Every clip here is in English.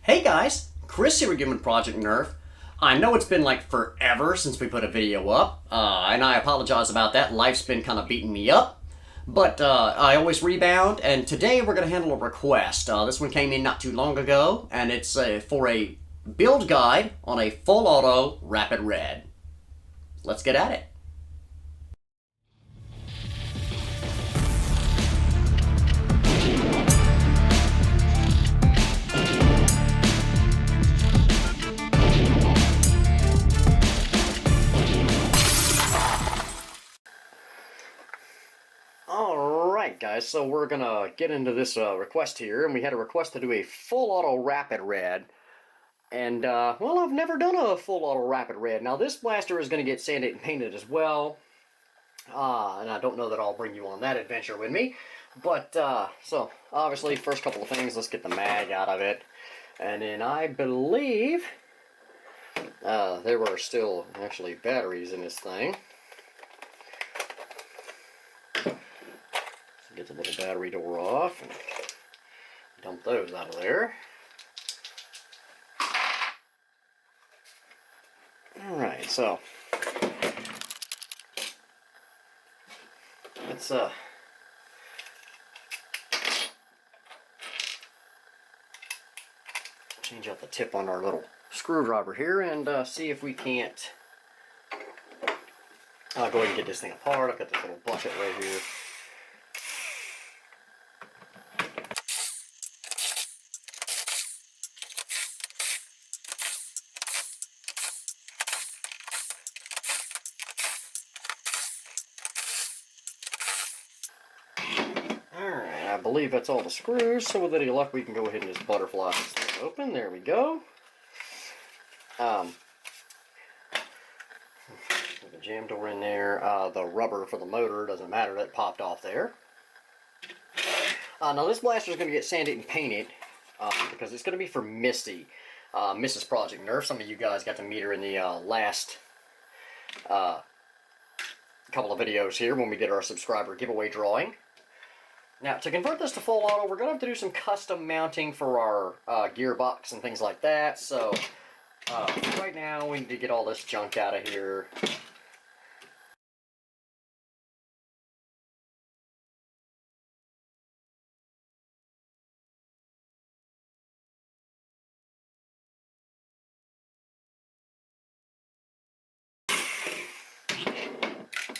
Hey guys, Chris here again with Project Nerf. I know it's been like forever since we put a video up, and I apologize about that. Life's been kind of beating me up, but I always rebound, and today we're going to handle a request. This one came in not too long ago, and it's for a build guide on a full auto Rapid Red. Let's get at it. Alright guys, so we're gonna get into this request here, and we had a request to do a full auto Rapid Red. And, well, I've never done a full auto Rapid Red. Now this blaster is gonna get sanded and painted as well. And I don't know that I'll bring you on that adventure with me. But, so, obviously, first couple of things, let's get the mag out of it. And then I believe there were still actually batteries in this thing. Get the little battery door off and dump those out of there. Alright, so let's change out the tip on our little screwdriver here and see if we can't go ahead and get this thing apart. I've got this little bucket right here. I believe that's all the screws, so with any luck we can go ahead and just butterfly this thing open. There we go. The jam door in there. The rubber for the motor, doesn't matter, that popped off there. Now this blaster is going to get sanded and painted because it's going to be for Misty, Mrs. Project Nerf. Some of you guys got to meet her in the last couple of videos here when we did our subscriber giveaway drawing. Now, to convert this to full auto, we're going to have to do some custom mounting for our gearbox and things like that. So, right now, we need to get all this junk out of here.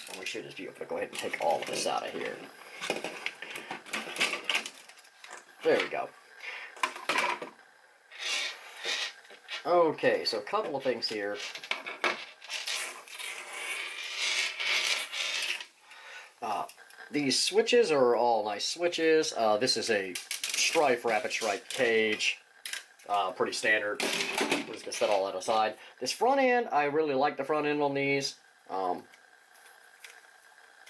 And we should just be able to go ahead and take all of this out of here. There we go. Okay, so a couple of things here. These switches are all nice switches. This is a Strife Rapid Strike cage. Pretty standard. We're just gonna set all that aside. This front end, I really like the front end on these.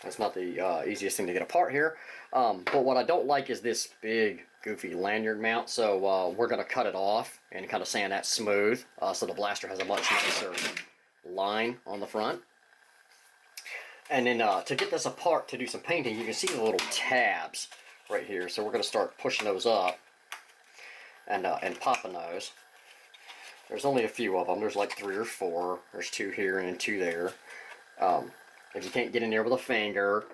That's not the easiest thing to get apart here. But what I don't like is this big, goofy lanyard mount. So we're going to cut it off and kind of sand that smooth so the blaster has a much nicer line on the front. And then to get this apart to do some painting, you can see the little tabs right here. So we're going to start pushing those up and popping those. There's only a few of them. There's like 3 or 4. There's 2 here and 2 there. If you can't get in there with a finger,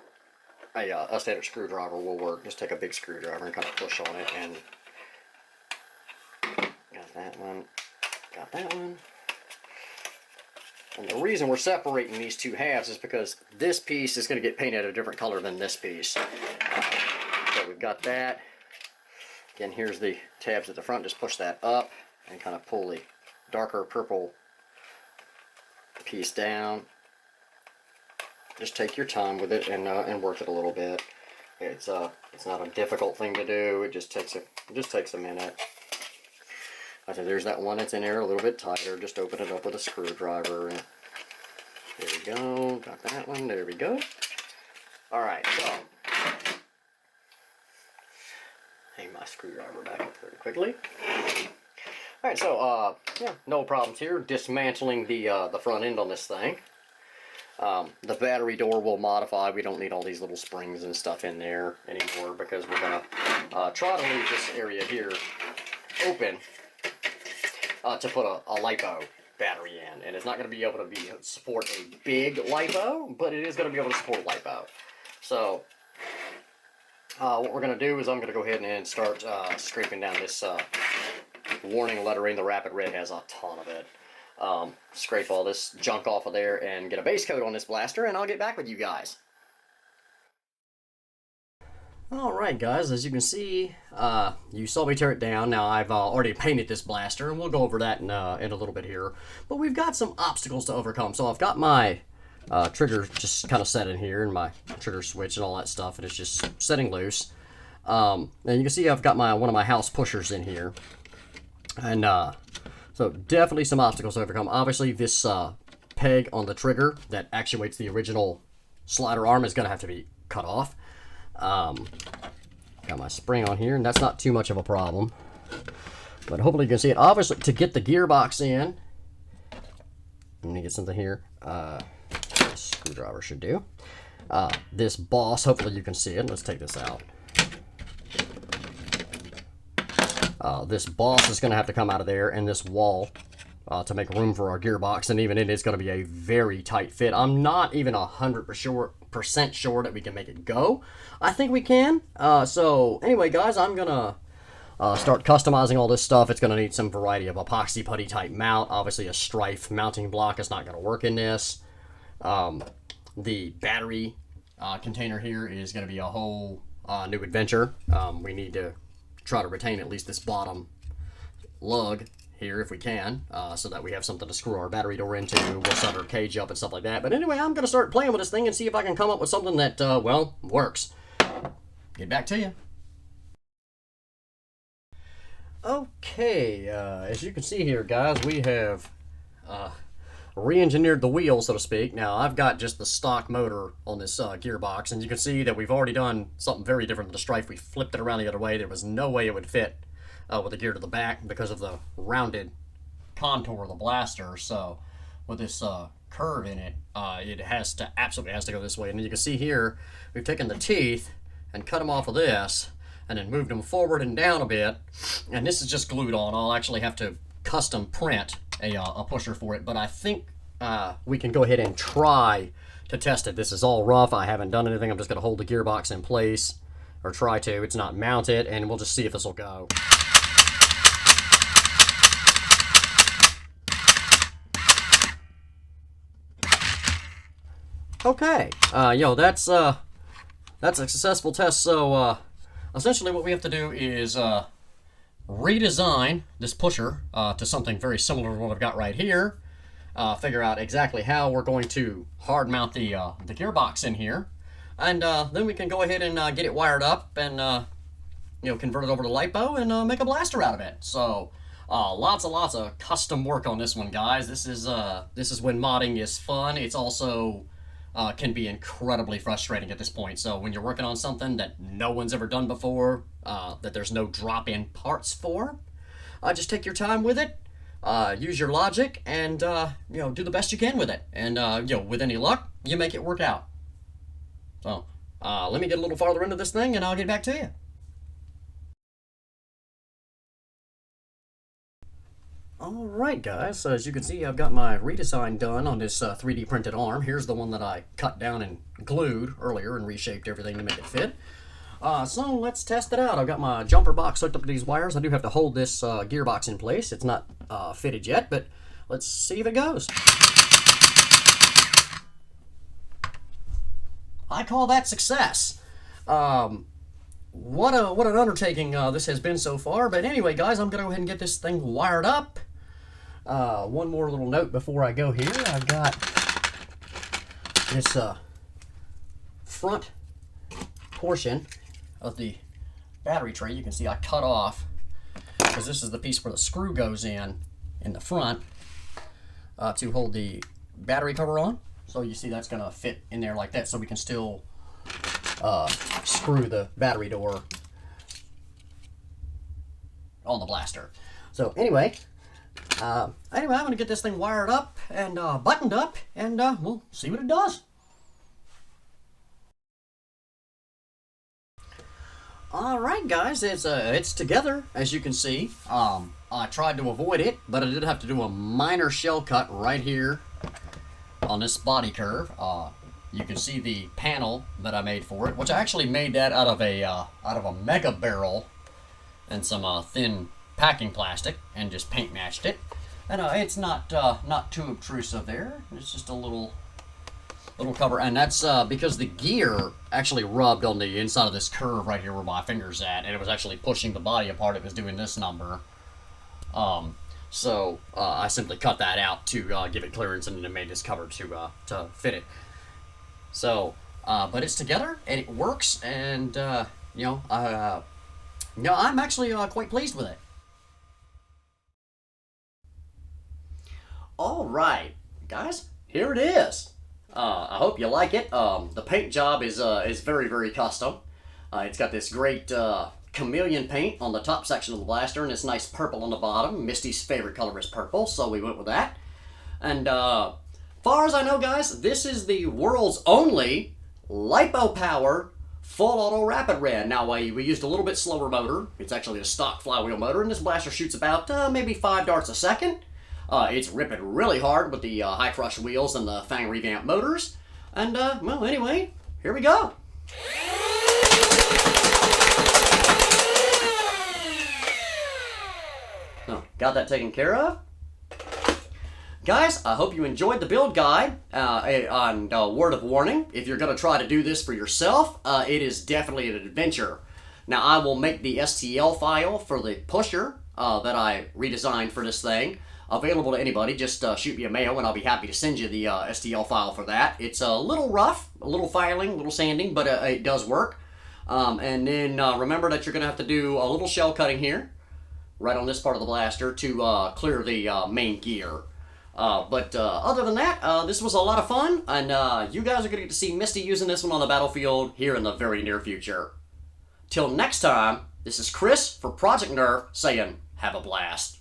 a standard screwdriver will work. Just take a big screwdriver and kind of push on it, and got that one, got that one. And the reason we're separating these 2 halves is because this piece is going to get painted a different color than this piece. So we've got that. Again, here's the tabs at the front. Just push that up and kind of pull the darker purple piece down. Just take your time with it and work it a little bit. It's not a difficult thing to do. It just takes a minute. Okay, there's that one that's in there a little bit tighter. Just open it up with a screwdriver. There we go. Got that one. There we go. All right. So, hang my screwdriver back up very quickly. All right. So, yeah, no problems here. Dismantling the front end on this thing. The battery door will modify. We don't need all these little springs and stuff in there anymore because we're going to try to leave this area here open to put a LiPo battery in, and it's not going to be able to support a big LiPo, but it is going to be able to support a LiPo. So what we're going to do is I'm going to go ahead and start scraping down this warning lettering. The Rapid Red has a ton of it. Scrape all this junk off of there and get a base coat on this blaster, and I'll get back with you guys. Alright guys, as you can see, you saw me tear it down. Now I've already painted this blaster, and we'll go over that in a little bit here. But we've got some obstacles to overcome. So I've got my trigger just kind of set in here, and my trigger switch and all that stuff, and it's just setting loose. And you can see I've got one of my house pushers in here. And so definitely some obstacles to overcome. Obviously this peg on the trigger that actuates the original slider arm is going to have to be cut off. Got my spring on here, and that's not too much of a problem. But hopefully you can see it. Obviously, to get the gearbox in, let me get something here. Screwdriver should do. This boss, hopefully you can see it. Let's take this out. This boss is going to have to come out of there, and this wall to make room for our gearbox, and even it is going to be a very tight fit. I'm not even 100% sure that we can make it go. I think we can. So anyway, guys, I'm gonna start customizing all this stuff. It's gonna need some variety of epoxy putty type mount. Obviously, a strife mounting block is not gonna work in this. The battery container here is gonna be a whole new adventure. We need to try to retain at least this bottom lug here if we can, so that we have something to screw our battery door into. We'll set our cage up and stuff like that. But anyway, I'm going to start playing with this thing and see if I can come up with something that, well, works. Get back to you. Okay, as you can see here, guys, we have re-engineered the wheel, so to speak. Now, I've got just the stock motor on this gearbox, and you can see that we've already done something very different with the strife. We flipped it around the other way. There was no way it would fit with the gear to the back because of the rounded contour of the blaster. So with this curve in it, it absolutely has to go this way. And you can see here, we've taken the teeth and cut them off of this, and then moved them forward and down a bit. And this is just glued on. I'll actually have to custom print a pusher for it, but I think we can go ahead and try to test it. This is all rough. I haven't done anything. I'm just going to hold the gearbox in place, or try to. It's not mounted, and we'll just see if this will go. Okay, that's a successful test. So essentially what we have to do is redesign this pusher to something very similar to what I've got right here. Figure out exactly how we're going to hard mount the gearbox in here, and then we can go ahead and get it wired up and convert it over to LiPo and make a blaster out of it. So lots and lots of custom work on this one, guys. This is when modding is fun. It's also can be incredibly frustrating at this point. So when you're working on something that no one's ever done before, that there's no drop-in parts for, just take your time with it, use your logic, and do the best you can with it. And with any luck, you make it work out. So let me get a little farther into this thing, and I'll get back to you. Alright guys, so as you can see, I've got my redesign done on this 3D printed arm. Here's the one that I cut down and glued earlier and reshaped everything to make it fit. So let's test it out. I've got my jumper box hooked up to these wires. I do have to hold this gearbox in place. It's not fitted yet, but let's see if it goes. I call that success. What an undertaking this has been so far. But anyway, guys, I'm going to go ahead and get this thing wired up. One more little note before I go here. I've got this front portion of the battery tray. You can see I cut off, because this is the piece where the screw goes in the front to hold the battery cover on. So you see that's going to fit in there like that, so we can still screw the battery door on the blaster. So anyway, I'm going to get this thing wired up and buttoned up, and we'll see what it does. All right, guys, it's together, as you can see. I tried to avoid it, but I did have to do a minor shell cut right here on this body curve. You can see the panel that I made for it, which I actually made that out of a mega barrel and some thin packing plastic, and just paint matched it. And it's not too obtrusive there. It's just a little cover, and that's because the gear actually rubbed on the inside of this curve right here where my finger's at, and it was actually pushing the body apart. It was doing this number. So I simply cut that out to give it clearance, and then I made this cover to fit it. So, but it's together and it works, and I'm actually quite pleased with it. All right, guys, here it is. I hope you like it. The paint job is very, very custom. It's got this great chameleon paint on the top section of the blaster, and this nice purple on the bottom. Misty's favorite color is purple, so we went with that. And far as I know, guys, this is the world's only LiPo-powered full auto rapid red. Now, we used a little bit slower motor. It's actually a stock flywheel motor, and this blaster shoots about maybe 5 darts a second. It's ripping really hard with the high crush wheels and the Fang revamped motors. And, well, anyway, here we go. So, got that taken care of. Guys, I hope you enjoyed the build guide. On word of warning, if you're going to try to do this for yourself, it is definitely an adventure. Now, I will make the STL file for the pusher that I redesigned for this thing available to anybody. Just shoot me a mail and I'll be happy to send you the STL file for that. It's a little rough, a little filing, a little sanding, but it does work. And then remember that you're going to have to do a little shell cutting here, right on this part of the blaster, to clear the main gear. But other than that, this was a lot of fun, and you guys are going to get to see Misty using this one on the battlefield here in the very near future. Till next time, this is Chris for Project Nerf saying, have a blast.